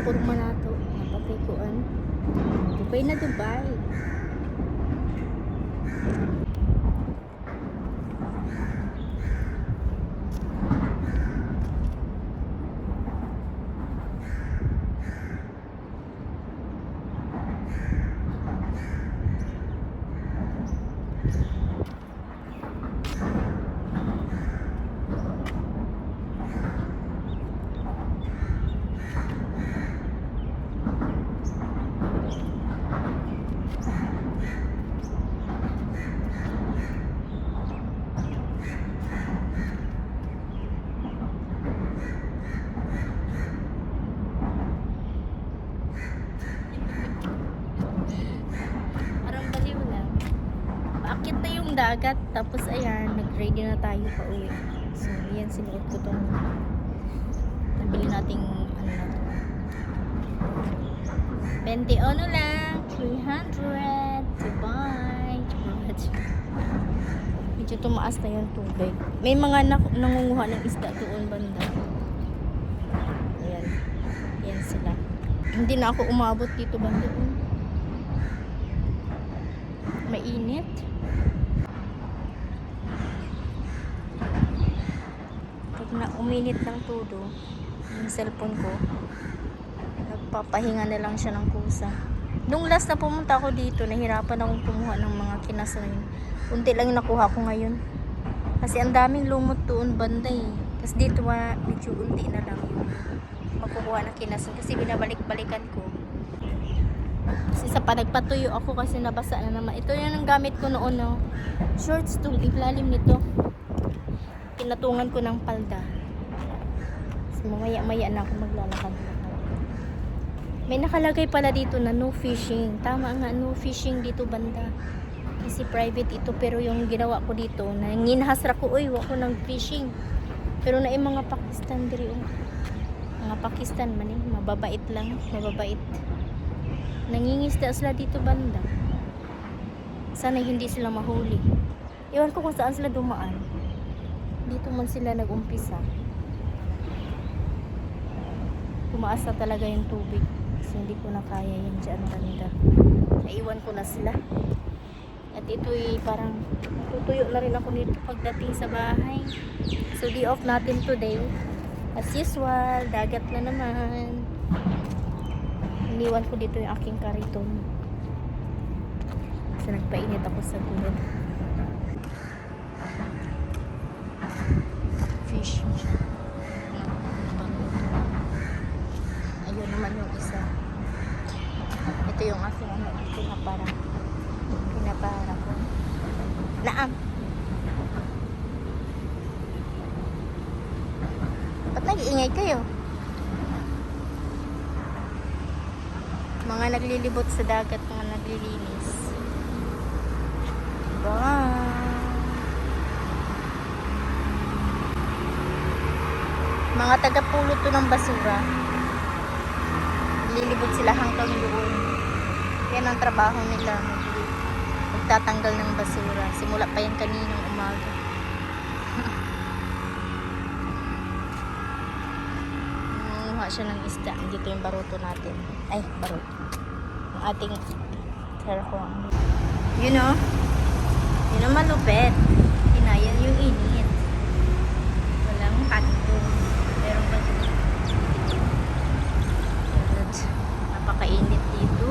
porma nato napatikuan Dubai na Dubai. Dagat, tapos ayan, nag-ready na tayo pa uwi. So, ayan, sinuot ko tong bili nating ano na to. 20 ano lang, 300 to buy. Medyo tumaas na yung tubig. May mga nangunguha ng isda doon banda. Ayan. Ayan sila. Hindi na ako umabot dito banda. Mainit. Pag na uminit ng todo, yung cellphone ko, nagpapahinga na lang siya ng kusa. Nung last na pumunta ako dito, nahirapan akong kumuha ng mga kinas na yun. Unti lang yung nakuha ko ngayon. Kasi ang daming lumot doon banda eh. Kasi dito medyo unti na lang yung makukuha ng kinas. Kasi binabalik-balikan ko. Kasi sa panagpatuyo ako kasi nabasa na naman. Ito yung ang gamit ko noon, no? Shorts tool, ilalim nito. Pinatungan ko ng palda. Kasi mamaya-maya na ako maglalakad. May nakalagay pala dito na no fishing. Tama nga, no fishing dito banda. Kasi private ito, pero yung ginawa ko dito, nanginhasra ko, uy, wako ng fishing. Pero na yung mga Pakistan diri, mga Pakistan man eh, mababait lang, mababait. Nangingisda sila dito banda. Sana hindi sila mahuli. Iwan ko kung saan sila dumaan. Dito man sila nag-umpisa. Tumaas na talaga yung tubig. Kasi hindi ko na kaya yun dyan banda. Naiwan ko na sila. At ito'y parang tutuyo na rin ako nito pagdating sa bahay. So day off natin today. As usual, dagat na naman. Iniwan ko dito yung aking kariton. Kasi nagpainit ako sa gulod. Fish. Ayun naman yung isa. Ito yung aking ano dito na parang pinapara ko. Naam. Ba't nag-iingay kayo? Mga naglilibot sa dagat, mga naglilinis. Diba? Mga taga-pulot to ng basura. Naglilibot sila hanggang doon. Yan ang trabaho nila. Magtatanggal ng basura. Simula pa yan kaninang umaga. Nangunguha siya ng isda. Dito yung baruto natin. Ay, baruto. Yung ating sarkong. You know? Yun ang malupet. Hinayan yung init. Walang kanto. Meron ba dito? Napakainit dito.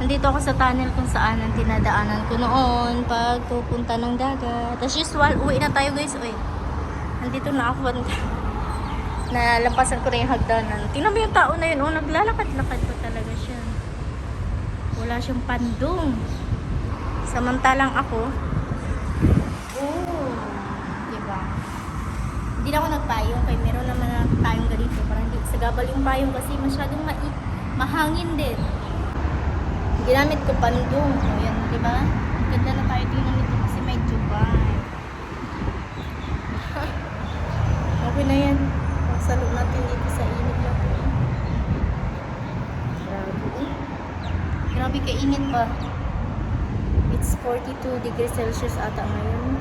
Nandito ako sa tunnel kung saan ang tinadaanan ko noon pag pupunta ng dagat. As usual, uwi na tayo guys. Uy. Nandito na ako. Nalampasan ko na yung hagdanan. Tingnan mo yung tao na yun. Oh, naglalakad-lakad pa talaga siya. Wala siyang pandong. Samantalang ako, diba? Hindi na ako nagpayong. Kaya meron naman na tayong ganito. Parang hindi sagabal yung payong kasi masyadong mahangin din. Ginamit ko pandong. O yan, diba? Ganda na tayo tingnan nito kasi may jubay. Okay na yan. Salo natin dito sa init na po. Grabe kainit ba? It's 42 degrees Celsius ata ngayon.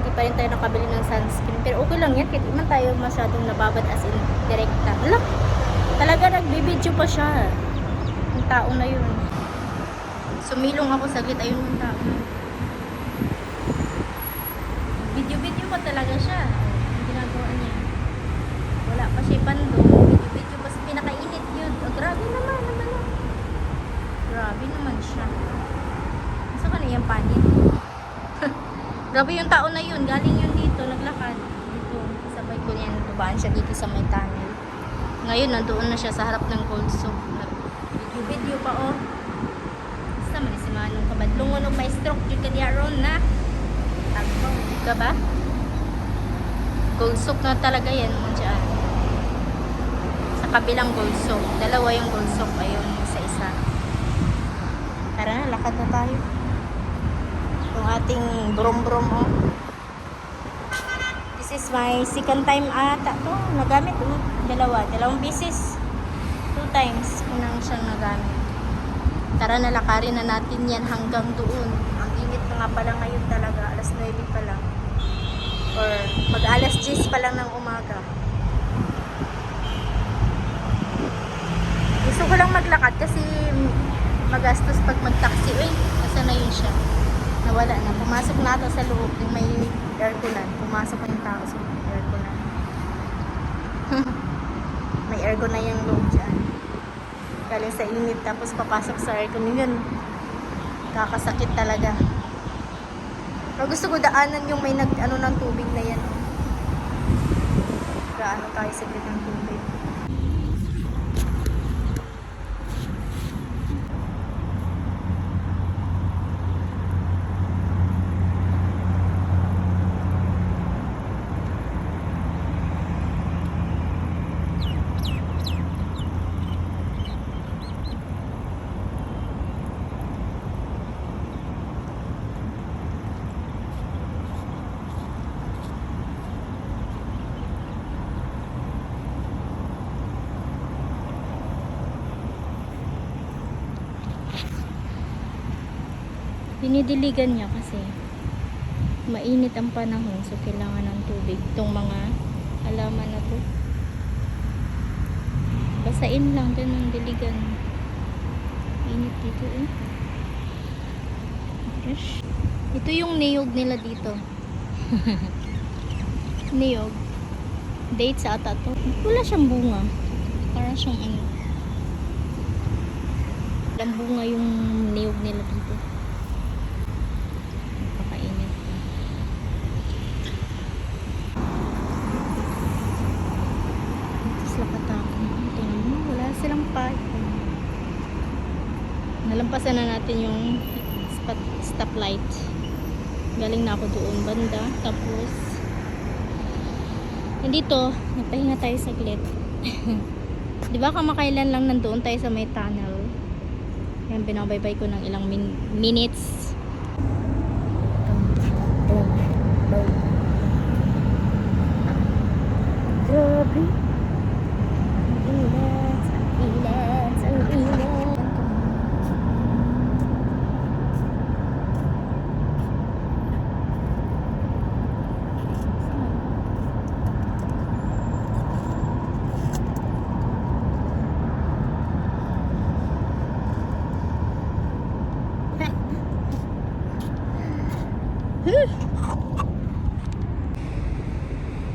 Hindi pa rin tayo nakabili ng sunscreen. Pero okay lang yan. Kahit man tayo masyadong nababad as in direkta. Alam, talaga nagbibideo pa siya. Yung tao na yun. Sumilong ako saglit. Ayun yung tao. Video-video pa talaga siya. Ginagawa niya. Wala pa siya bando. Video pa sa pinakainit yun. Oh, grabe naman. Grabe naman siya. Saan ka na yung panit? Grabe yung tao na yun. Galing yun dito. Naglakad. Dito. Sabay ko niyan. Tubaan siya dito sa may tunnel. Ngayon, nandoon na siya sa harap ng Gold Soap. Video pa oh. Basta man si Manong kabadlungon o may stroke. Yung ka diaron na. Tagbaw. Ka ba? Gold soap na talaga yan mo dyan. Sa kabilang gold soap. Dalawa yung gold soap. Ayun, sa isa. Tara na, lakad na tayo. Yung ating brom-brom oh. This is my second time ata to. Nagamit dalawang beses. 2 times ko nang siyang nagamit. Tara na, lakarin na natin yan hanggang doon. Ang init na nga pala ngayon talaga. Alas 9 pa lang. Or mag alas 10 pa lang ng umaga. Gusto ko lang maglakad kasi magastos pag mag-taxi. Uy, nasa na yun siya. Nawala na. Pumasok na ito sa loob. Yung may airconan. Pumasok na yung tao sa airconan. May aircon na yung loob dyan. Galing sa init. Tapos papasok sa aircon. Yun. Kakasakit talaga. Pero gusto ko daanan yung may nag-ano ng tubig na yan. Gaano tayo sa ng tubig. Dinidiligan niya kasi mainit ang panahon, so kailangan ng tubig itong mga halaman na to. Basain lang din ang diligan. Init dito eh. Gosh. Ito yung niyog nila dito. Niyog. Dates ata to. Wala siyang bunga. Para siyang ano. Walang bunga yung niyog nila dito. Silang park. Nalampasan na natin yung stoplight. Galing na ako doon banda. Tapos nandito, nagpahinga tayo saglit. Di ba kamakailan lang nandoon tayo sa may tunnel. Yan, binabaybay ko ng ilang minutes. Grabe.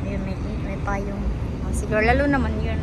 Ayun, may payong. Oh, siguro lalo naman yun.